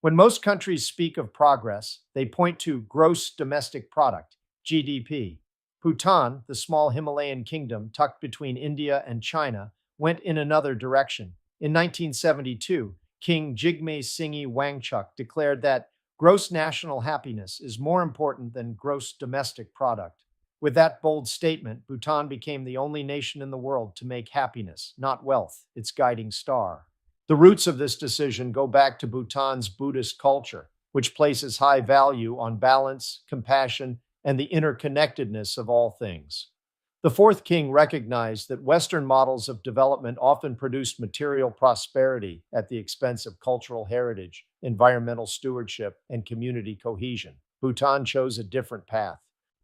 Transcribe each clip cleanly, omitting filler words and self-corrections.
When most countries speak of progress, they point to gross domestic product, GDP. Bhutan, the small Himalayan kingdom tucked between India and China, went in another direction. In 1972, King Jigme Singye Wangchuck declared that gross national happiness is more important than gross domestic product. With that bold statement, Bhutan became the only nation in the world to make happiness, not wealth, its guiding star. The roots of this decision go back to Bhutan's Buddhist culture, which places high value on balance, compassion, and the interconnectedness of all things. The fourth king recognized that Western models of development often produced material prosperity at the expense of cultural heritage, environmental stewardship, and community cohesion. Bhutan chose a different path.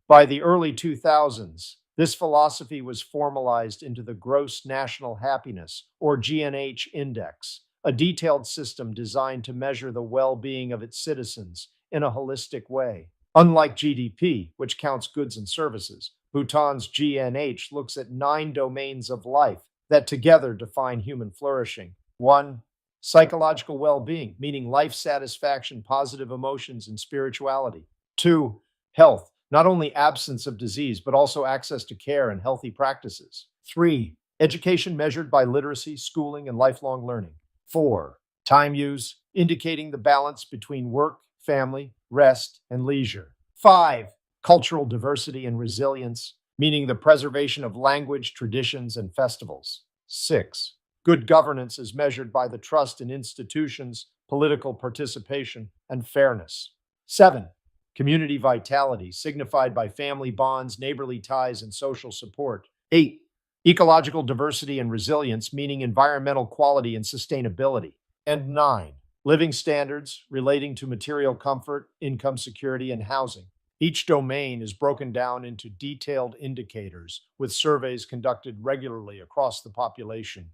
By the early 2000s, this philosophy was formalized into the Gross National Happiness, or GNH Index, a detailed system designed to measure the well being of its citizens in a holistic way. Unlike GDP, which counts goods and services, Bhutan's GNH looks at 9 domains of life that together define human flourishing. 1. Psychological well being, meaning life satisfaction, positive emotions, and spirituality. 2. Health, not only absence of disease, but also access to care and healthy practices. 3. Education measured by literacy, schooling, and lifelong learning. 4. Time use, indicating the balance between work, family, rest, and leisure. 5. Cultural diversity and resilience, meaning the preservation of language, traditions, and festivals. 6. Good governance is measured by the trust in institutions, political participation, and fairness. 7. Community vitality, signified by family bonds, neighborly ties, and social support. 8. Ecological diversity and resilience, meaning environmental quality and sustainability. And 9. Living standards relating to material comfort, income security, and housing. Each domain is broken down into detailed indicators with surveys conducted regularly across the population.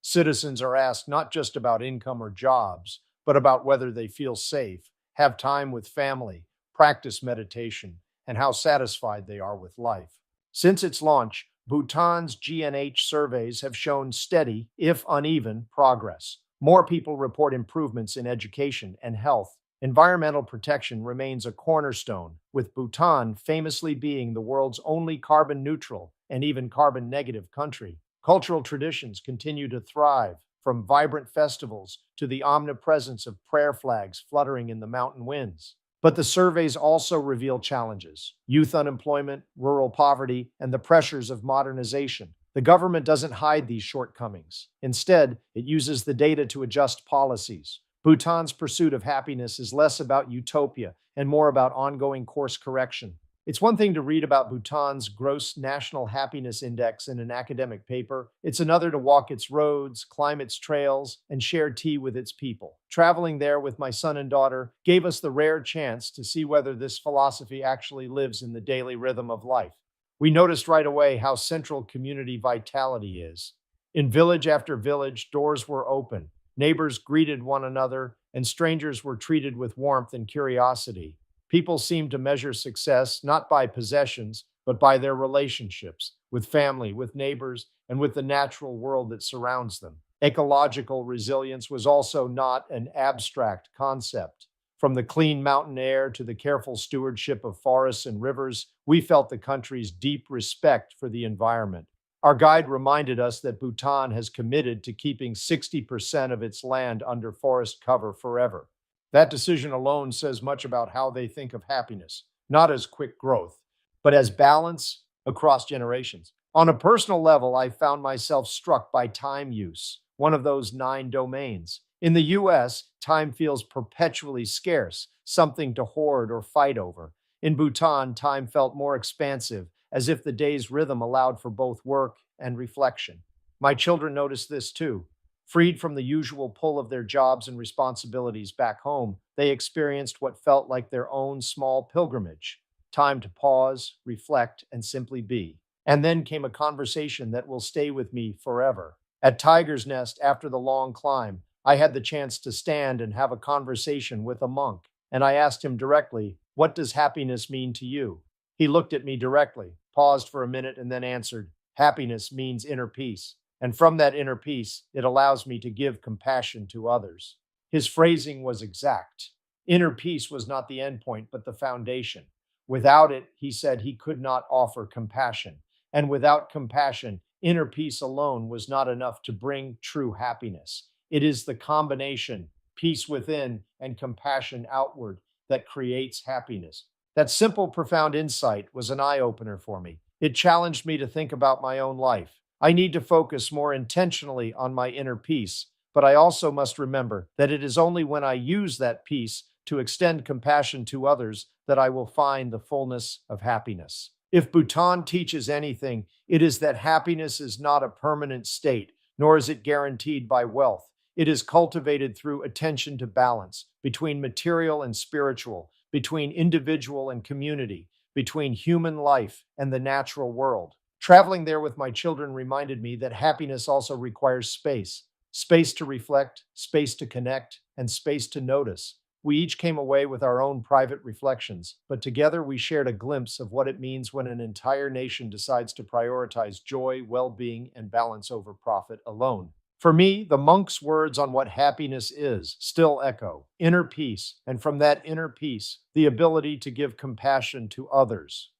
Citizens are asked not just about income or jobs, but about whether they feel safe, have time with family, practice meditation, and how satisfied they are with life. Since its launch, Bhutan's GNH surveys have shown steady, if uneven, progress. More people report improvements in education and health. Environmental protection remains a cornerstone, with Bhutan famously being the world's only carbon neutral and even carbon negative country. Cultural traditions continue to thrive, from vibrant festivals to the omnipresence of prayer flags fluttering in the mountain winds. But the surveys also reveal challenges: youth unemployment, rural poverty, and the pressures of modernization. The government doesn't hide these shortcomings. Instead, it uses the data to adjust policies. Bhutan's pursuit of happiness is less about utopia and more about ongoing course correction. It's one thing to read about Bhutan's Gross National Happiness Index in an academic paper. It's another to walk its roads, climb its trails, and share tea with its people. Traveling there with my son and daughter gave us the rare chance to see whether this philosophy actually lives in the daily rhythm of life. We noticed right away how central community vitality is. In village after village, doors were open. Neighbors greeted one another, and strangers were treated with warmth and curiosity. People seemed to measure success not by possessions, but by their relationships with family, with neighbors, and with the natural world that surrounds them. Ecological resilience was also not an abstract concept. From the clean mountain air to the careful stewardship of forests and rivers, we felt the country's deep respect for the environment. Our guide reminded us that Bhutan has committed to keeping 60% of its land under forest cover forever. That decision alone says much about how they think of happiness, not as quick growth, but as balance across generations. On a personal level, I found myself struck by time use, one of those 9 domains. In the US, time feels perpetually scarce, something to hoard or fight over. In Bhutan, time felt more expansive, as if the day's rhythm allowed for both work and reflection. My children noticed this too. Freed from the usual pull of their jobs and responsibilities back home, they experienced what felt like their own small pilgrimage, time to pause, reflect, and simply be. And then came a conversation that will stay with me forever. At Tiger's Nest, after the long climb, I had the chance to stand and have a conversation with a monk, and I asked him directly, "What does happiness mean to you?" He looked at me directly, paused for a minute, and then answered, "Happiness means inner peace. And from that inner peace, it allows me to give compassion to others." His phrasing was exact. Inner peace was not the endpoint, but the foundation. Without it, he said, he could not offer compassion. And without compassion, inner peace alone was not enough to bring true happiness. It is the combination, peace within and compassion outward, that creates happiness. That simple, profound insight was an eye opener for me. It challenged me to think about my own life. I need to focus more intentionally on my inner peace, but I also must remember that it is only when I use that peace to extend compassion to others that I will find the fullness of happiness. If Bhutan teaches anything, it is that happiness is not a permanent state, nor is it guaranteed by wealth. It is cultivated through attention to balance between material and spiritual, between individual and community, between human life and the natural world. Traveling there with my children reminded me that happiness also requires space to reflect, space to connect, and space to notice. We each came away with our own private reflections, but together we shared a glimpse of what it means when an entire nation decides to prioritize joy, well being, and balance over profit alone. For me, the monk's words on what happiness is still echo inner peace, and from that inner peace, the ability to give compassion to others.